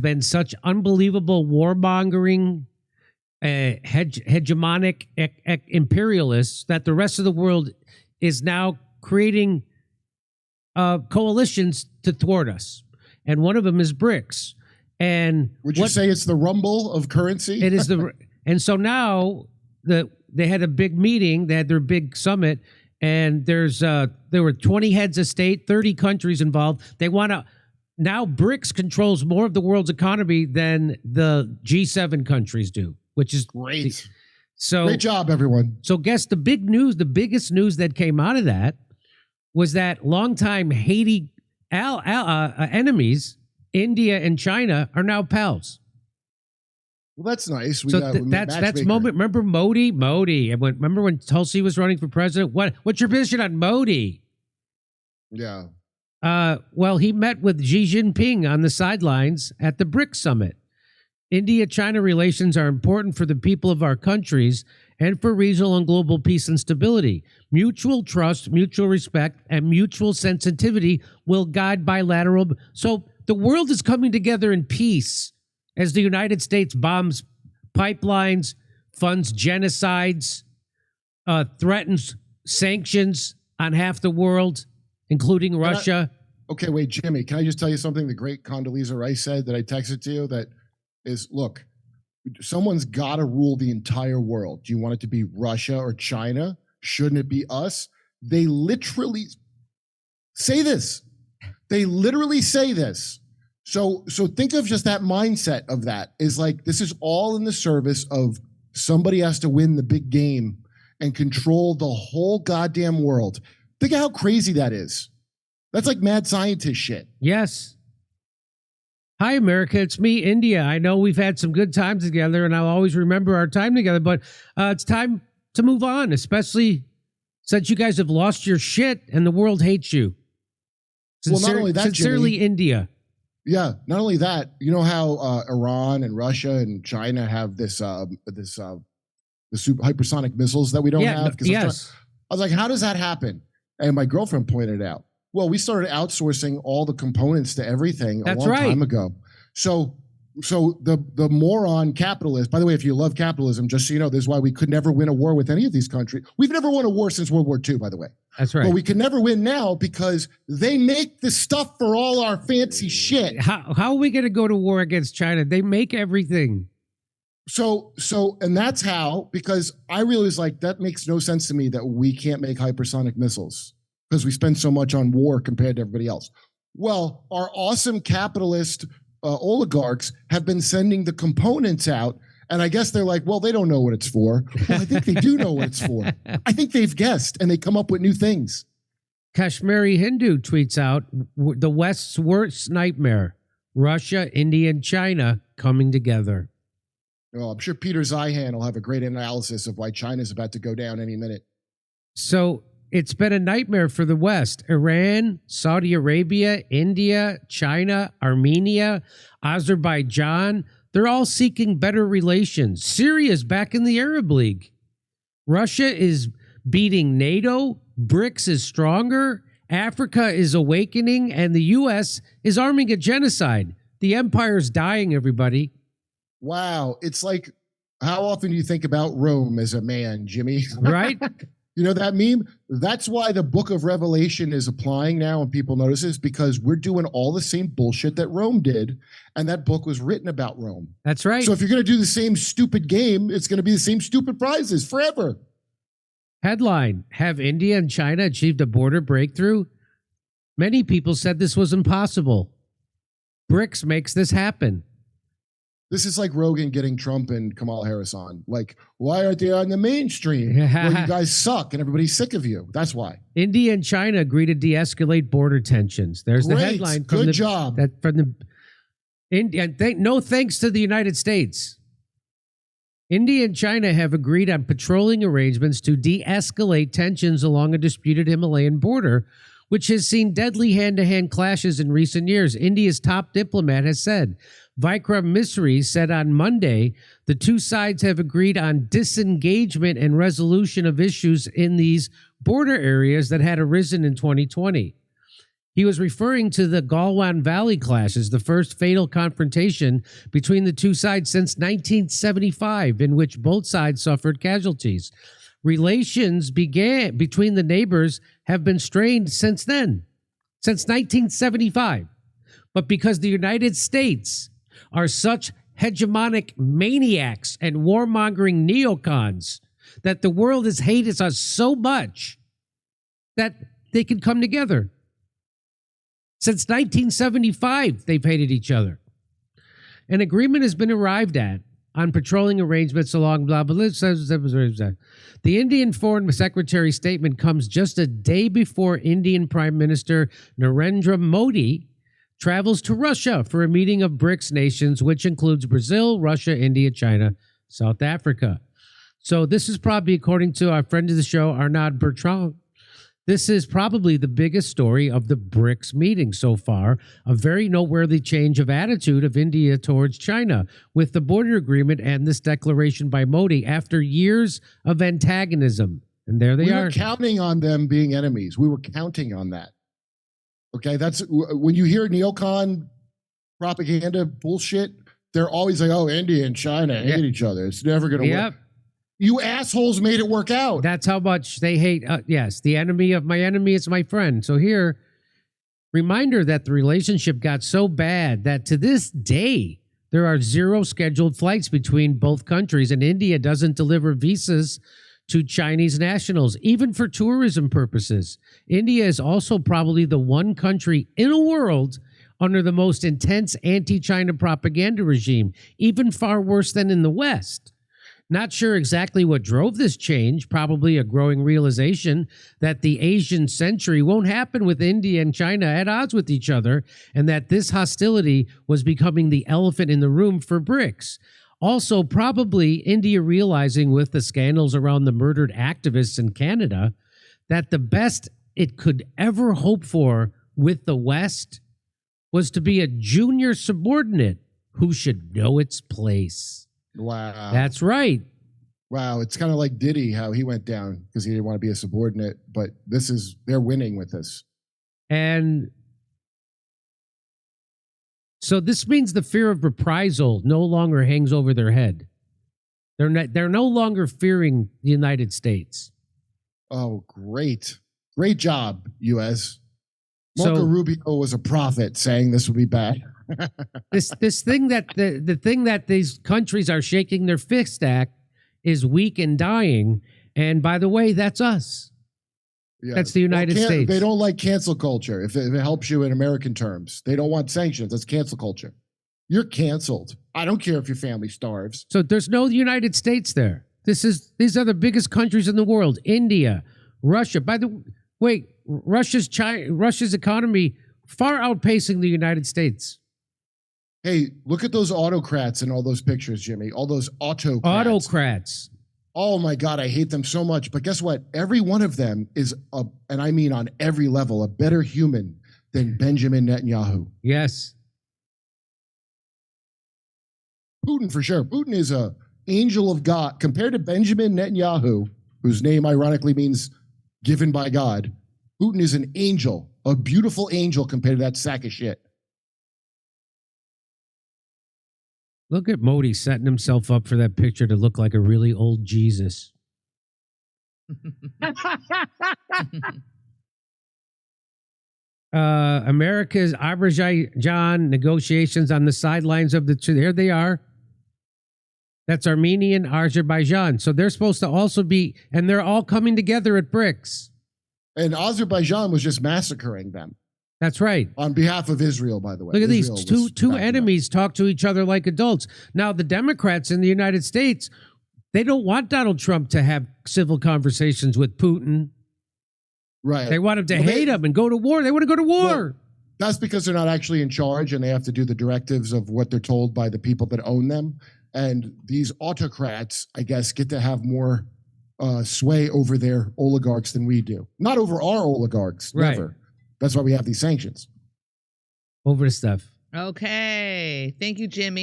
been such unbelievable warmongering, hegemonic imperialists that the rest of the world is now creating coalitions to thwart us. And one of them is BRICS. And would you say it's the rumble of currency? It is and so now they had a big meeting, they had their big summit, and there were 20 heads of state, 30 countries involved. They want to now BRICS controls more of the world's economy than the G7 countries do, which is great. So great job, everyone. So guess the biggest news that came out of that was that longtime Haiti enemies, India and China, are now pals. Well, that's nice. That's moment. Remember Modi? Remember when Tulsi was running for president? What's your position on Modi? Yeah. Well, he met with Xi Jinping on the sidelines at the BRICS summit. India-China relations are important for the people of our countries and for regional and global peace and stability. Mutual trust, mutual respect, and mutual sensitivity will guide bilateral. So the world is coming together in peace as the United States bombs pipelines, funds genocides, threatens sanctions on half the world, including Russia. Okay, wait, Jimmy, can I just tell you something the great Condoleezza Rice said that I texted to you that is, look, someone's got to rule the entire world. Do you want it to be Russia or China? Shouldn't it be us? They literally say this. They literally say this. So think of just that mindset of that is like, this is all in the service of somebody has to win the big game and control the whole goddamn world. Think of how crazy that is. That's like mad scientist shit. Yes. Hi, America. It's me, India. I know we've had some good times together, and I'll always remember our time together, but it's time to move on, especially since you guys have lost your shit and the world hates you. Well, not only that, sincerely, Jimmy, India. Yeah, not only that, you know how Iran and Russia and China have the hypersonic missiles that we don't have? Yes. I was like, how does that happen? And my girlfriend pointed out, well, we started outsourcing all the components to everything a long time ago. So the moron capitalist, by the way, if you love capitalism, just so you know, this is why we could never win a war with any of these countries. We've never won a war since World War II, by the way. That's right. But we can never win now because they make the stuff for all our fancy shit. How are we going to go to war against China? They make everything. And that's how, because I realize like that makes no sense to me that we can't make hypersonic missiles because we spend so much on war compared to everybody else. Well, our awesome capitalist oligarchs have been sending the components out, and I guess they're like, well, they don't know what it's for. Well, I think they do know what it's for. I think they've guessed, and they come up with new things. Kashmiri Hindu tweets out, the West's worst nightmare, Russia, India, and China coming together. Oh, I'm sure Peter Zeihan will have a great analysis of why China's about to go down any minute. So it's been a nightmare for the West. Iran, Saudi Arabia, India, China, Armenia, Azerbaijan, they're all seeking better relations. Syria's back in the Arab League. Russia is beating NATO. BRICS is stronger. Africa is awakening. And the U.S. is arming a genocide. The empire's dying, everybody. Wow. It's like, how often do you think about Rome as a man, Jimmy? Right? You know that meme? That's why the book of Revelation is applying now and people notice this, because we're doing all the same bullshit that Rome did. And that book was written about Rome. That's right. So if you're going to do the same stupid game, it's going to be the same stupid prizes forever. Headline, have India and China achieved a border breakthrough? Many people said this was impossible. BRICS makes this happen. This is like Rogan getting Trump and Kamala Harris on. Like, why aren't they on the mainstream? Well, you guys suck and everybody's sick of you. That's why. India and China agree to de-escalate border tensions. There's Great. The headline. Good job. No thanks to the United States. India and China have agreed on patrolling arrangements to de-escalate tensions along a disputed Himalayan border, which has seen deadly hand-to-hand clashes in recent years. India's top diplomat has said. Vikram Misri said on Monday, the two sides have agreed on disengagement and resolution of issues in these border areas that had arisen in 2020. He was referring to the Galwan Valley clashes, the first fatal confrontation between the two sides since 1975, in which both sides suffered casualties. Relations began between the neighbors have been strained since then, since 1975. But because the United States are such hegemonic maniacs and warmongering neocons that the world has hated us so much that they can come together. Since 1975, they've hated each other. An agreement has been arrived at on patrolling arrangements along blah, blah, blah. The Indian Foreign Secretary's statement comes just a day before Indian Prime Minister Narendra Modi travels to Russia for a meeting of BRICS nations, which includes Brazil, Russia, India, China, South Africa. So this is probably, according to our friend of the show, Arnaud Bertrand, this is probably the biggest story of the BRICS meeting so far, a very noteworthy change of attitude of India towards China with the border agreement and this declaration by Modi after years of antagonism. And there they are. We were counting on them being enemies. We were counting on that. Okay, that's when you hear neocon propaganda bullshit, they're always like, oh, India and China hate each other. It's never going to work. You assholes made it work out. That's how much they hate. Yes, the enemy of my enemy is my friend. So here, reminder that the relationship got so bad that to this day, there are 0 scheduled flights between both countries, and India doesn't deliver visas to Chinese nationals, even for tourism purposes. India is also probably the one country in the world under the most intense anti-China propaganda regime, even far worse than in the West. Not sure exactly what drove this change, probably a growing realization that the Asian century won't happen with India and China at odds with each other, and that this hostility was becoming the elephant in the room for BRICS. Also, probably India realizing with the scandals around the murdered activists in Canada that the best it could ever hope for with the West was to be a junior subordinate who should know its place. Wow. That's right. Wow. It's kind of like Diddy, how he went down because he didn't want to be a subordinate, but they're winning with this. And so this means the fear of reprisal no longer hangs over their head. They're no longer fearing the United States. Oh, great. Great job, U.S. Marco Rubio was a prophet saying this would be bad. this thing that the thing that these countries are shaking their fist at is weak and dying. And by the way, that's us. Yeah. That's the United States. They don't like cancel culture. If it helps you in American terms, they don't want sanctions. That's cancel culture. You're canceled. I don't care if your family starves. So there's no United States there. These are the biggest countries in the world. India, Russia. By the way, Russia's economy far outpacing the United States. Hey, look at those autocrats in all those pictures, Jimmy. All those autocrats. Oh my God, I hate them so much. But guess what? Every one of them is, and I mean on every level, a better human than Benjamin Netanyahu. Yes. Putin, for sure. Putin is an angel of God. Compared to Benjamin Netanyahu, whose name ironically means given by God, Putin is an angel, a beautiful angel compared to that sack of shit. Look at Modi setting himself up for that picture to look like a really old Jesus. America's Azerbaijan negotiations on the sidelines of the two. There they are. That's Armenian, Azerbaijan. So they're supposed to also be, and they're all coming together at BRICS. And Azerbaijan was just massacring them. That's right. On behalf of Israel, by the way. Look at Israel these two enemies talk to each other like adults. Now, the Democrats in the United States, they don't want Donald Trump to have civil conversations with Putin. Right. They want him to hate him and go to war. They want to go to war. Well, that's because they're not actually in charge and they have to do the directives of what they're told by the people that own them. And these autocrats, I guess, get to have more sway over their oligarchs than we do. Not over our oligarchs, never. That's why we have these sanctions. Over the stuff. Okay. Thank you, Jimmy.